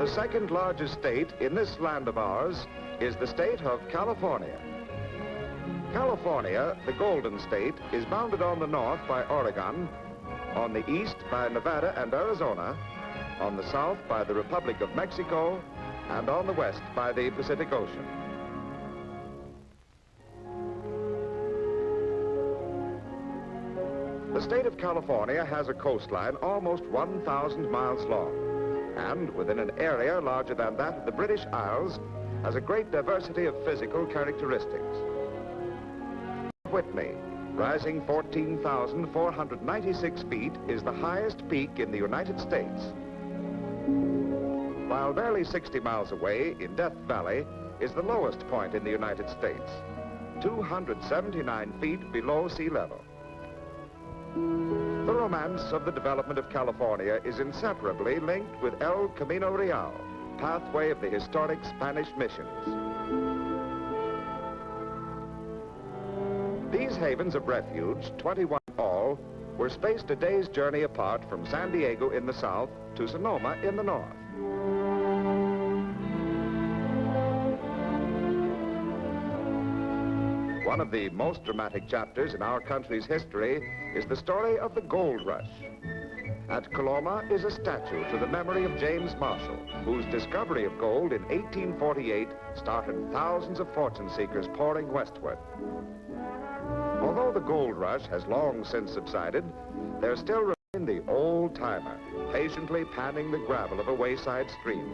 The second largest state in this land of ours is the state of California. California, the Golden State, is bounded on the north by Oregon, on the east by Nevada and Arizona, on the south by the Republic of Mexico, and on the west by the Pacific Ocean. The state of California has a coastline almost 1,000 miles long, and within an area larger than that of the British Isles, has a great diversity of physical characteristics. Whitney, rising 14,496 feet, is the highest peak in the United States. While barely 60 miles away, in Death Valley, is the lowest point in the United States, 279 feet below sea level. The romance of the development of California is inseparably linked with El Camino Real, pathway of the historic Spanish missions. These havens of refuge, 21 in all, were spaced a day's journey apart from San Diego in the south to Sonoma in the north. One of the most dramatic chapters in our country's history is the story of the gold rush. At Coloma is a statue to the memory of James Marshall, whose discovery of gold in 1848 started thousands of fortune seekers pouring westward. Although the gold rush has long since subsided, there still remains the old-timer, patiently panning the gravel of a wayside stream,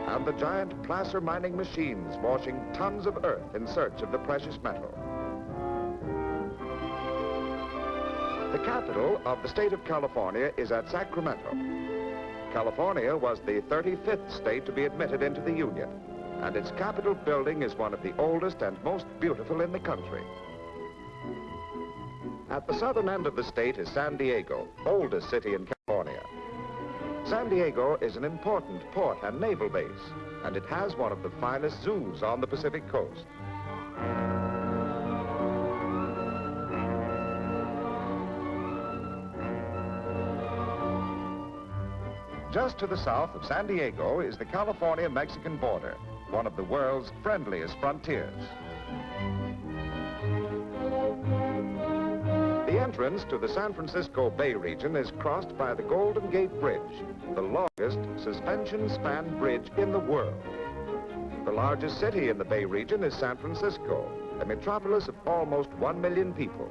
and the giant placer mining machines washing tons of earth in search of the precious metal. The capital of the state of California is at Sacramento. California was the 35th state to be admitted into the Union, and its Capitol building is one of the oldest and most beautiful in the country. At the southern end of the state is San Diego, oldest city in California. San Diego is an important port and naval base, and it has one of the finest zoos on the Pacific coast. Just to the south of San Diego is the California-Mexican border, one of the world's friendliest frontiers. The entrance to the San Francisco Bay region is crossed by the Golden Gate Bridge, the longest suspension-span bridge in the world. The largest city in the Bay region is San Francisco, a metropolis of almost 1 million people.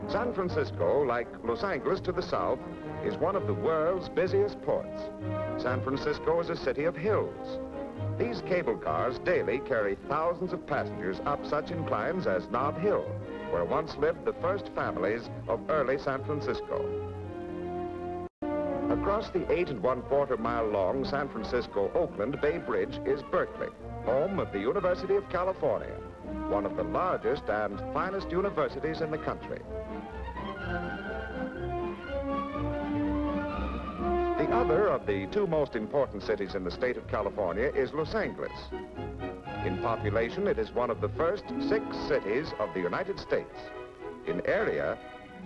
San Francisco, like Los Angeles to the south, is one of the world's busiest ports. San Francisco is a city of hills. These cable cars daily carry thousands of passengers up such inclines as Nob Hill, where once lived the first families of early San Francisco. Across the 8 1/4 mile long San Francisco-Oakland Bay Bridge is Berkeley, home of the University of California, one of the largest and finest universities in the country. The other of the two most important cities in the state of California is Los Angeles. In population, it is one of the first 6 cities of the United States. In area,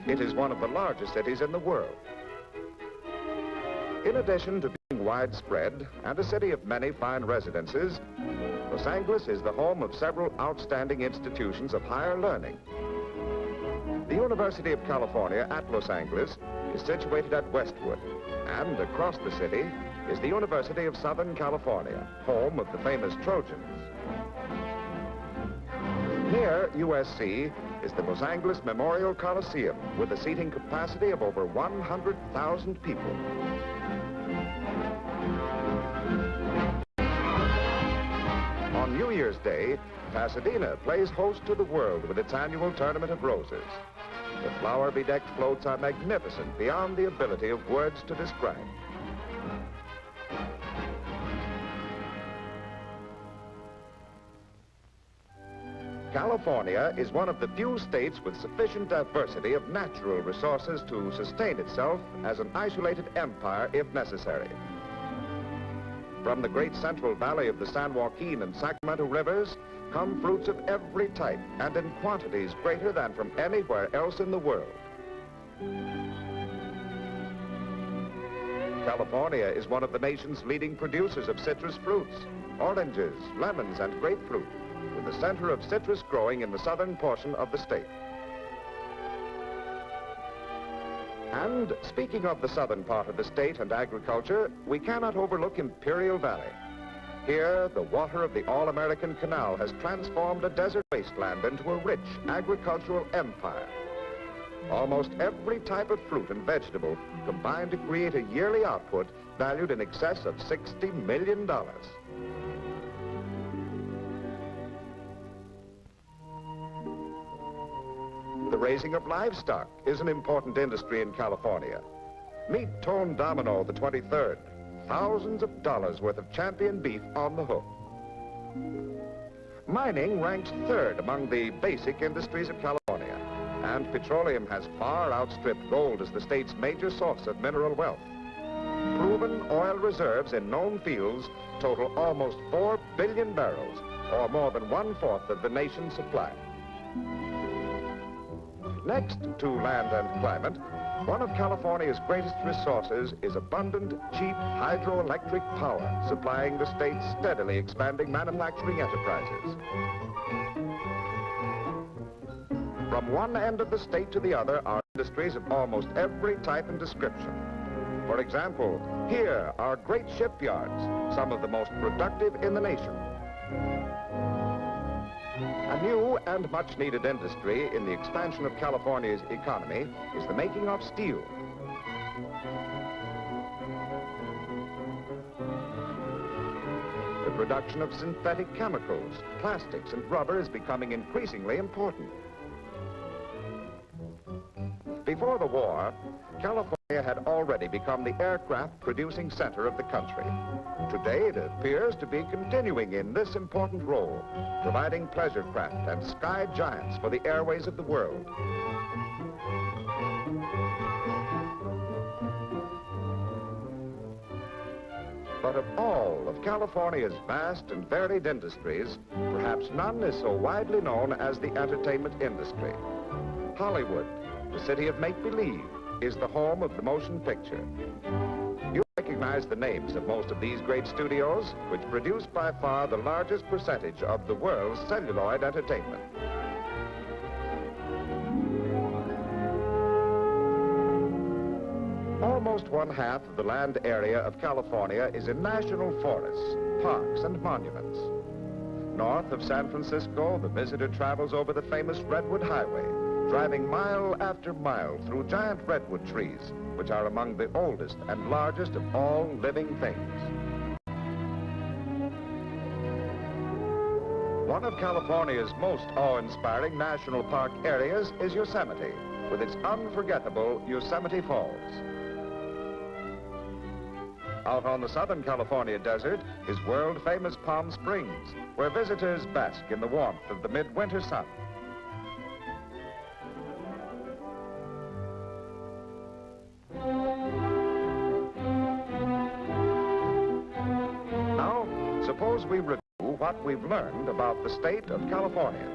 it is one of the largest cities in the world. In addition to being widespread and a city of many fine residences, Los Angeles is the home of several outstanding institutions of higher learning. The University of California at Los Angeles is situated at Westwood, and across the city is the University of Southern California, home of the famous Trojans. Near USC is the Los Angeles Memorial Coliseum with a seating capacity of over 100,000 people. On New Year's Day, Pasadena plays host to the world with its annual Tournament of Roses. The flower-bedecked floats are magnificent beyond the ability of words to describe. California is one of the few states with sufficient diversity of natural resources to sustain itself as an isolated empire if necessary. From the great central valley of the San Joaquin and Sacramento rivers come fruits of every type and in quantities greater than from anywhere else in the world. California is one of the nation's leading producers of citrus fruits, oranges, lemons, and grapefruit, with the center of citrus growing in the southern portion of the state. And speaking of the southern part of the state and agriculture, we cannot overlook Imperial Valley. Here, the water of the All-American Canal has transformed a desert wasteland into a rich agricultural empire. Almost every type of fruit and vegetable combined to create a yearly output valued in excess of $60 million. The raising of livestock is an important industry in California. Meet Tone Domino the 23rd. Thousands of dollars worth of champion beef on the hook. Mining ranks third among the basic industries of California, and petroleum has far outstripped gold as the state's major source of mineral wealth. Proven oil reserves in known fields total almost 4 billion barrels, or more than 1/4 of the nation's supply. Next to land and climate, one of California's greatest resources is abundant, cheap hydroelectric power, supplying the state's steadily expanding manufacturing enterprises. From one end of the state to the other are industries of almost every type and description. For example, here are great shipyards, some of the most productive in the nation. A new and much-needed industry in the expansion of California's economy is the making of steel. The production of synthetic chemicals, plastics, and rubber is becoming increasingly important. Before the war, California had already become the aircraft-producing center of the country. Today, it appears to be continuing in this important role, providing pleasure craft and sky giants for the airways of the world. But of all of California's vast and varied industries, perhaps none is so widely known as the entertainment industry. Hollywood, the city of make-believe, is the home of the motion picture. You recognize the names of most of these great studios, which produce by far the largest percentage of the world's celluloid entertainment. Almost 1/2 of the land area of California is in national forests, parks, and monuments. North of San Francisco, the visitor travels over the famous Redwood Highway, driving mile after mile through giant redwood trees, which are among the oldest and largest of all living things. One of California's most awe-inspiring national park areas is Yosemite, with its unforgettable Yosemite Falls. Out on the Southern California desert is world-famous Palm Springs, where visitors bask in the warmth of the midwinter sun. Now, suppose we review what we've learned about the state of California.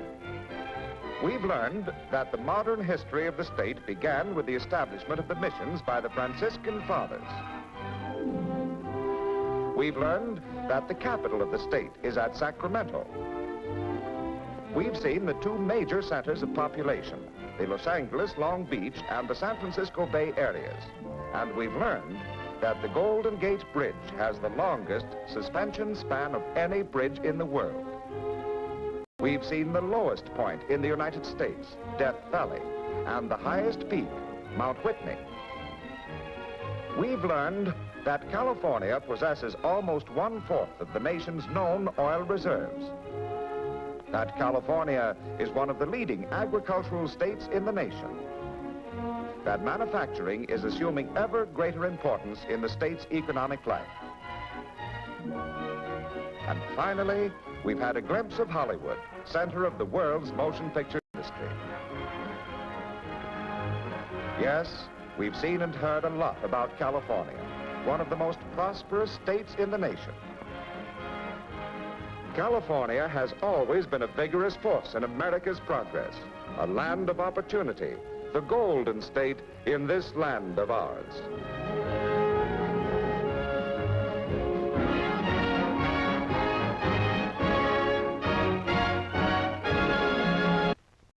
We've learned that the modern history of the state began with the establishment of the missions by the Franciscan Fathers. We've learned that the capital of the state is at Sacramento. We've seen the two major centers of population, the Los Angeles, Long Beach, and the San Francisco Bay areas. And we've learned that the Golden Gate Bridge has the longest suspension span of any bridge in the world. We've seen the lowest point in the United States, Death Valley, and the highest peak, Mount Whitney. We've learned that California possesses almost 1/4 of the nation's known oil reserves. That California is one of the leading agricultural states in the nation. That manufacturing is assuming ever greater importance in the state's economic life. And finally, we've had a glimpse of Hollywood, center of the world's motion picture industry. Yes, we've seen and heard a lot about California, one of the most prosperous states in the nation. California has always been a vigorous force in America's progress, a land of opportunity, the golden state in this land of ours.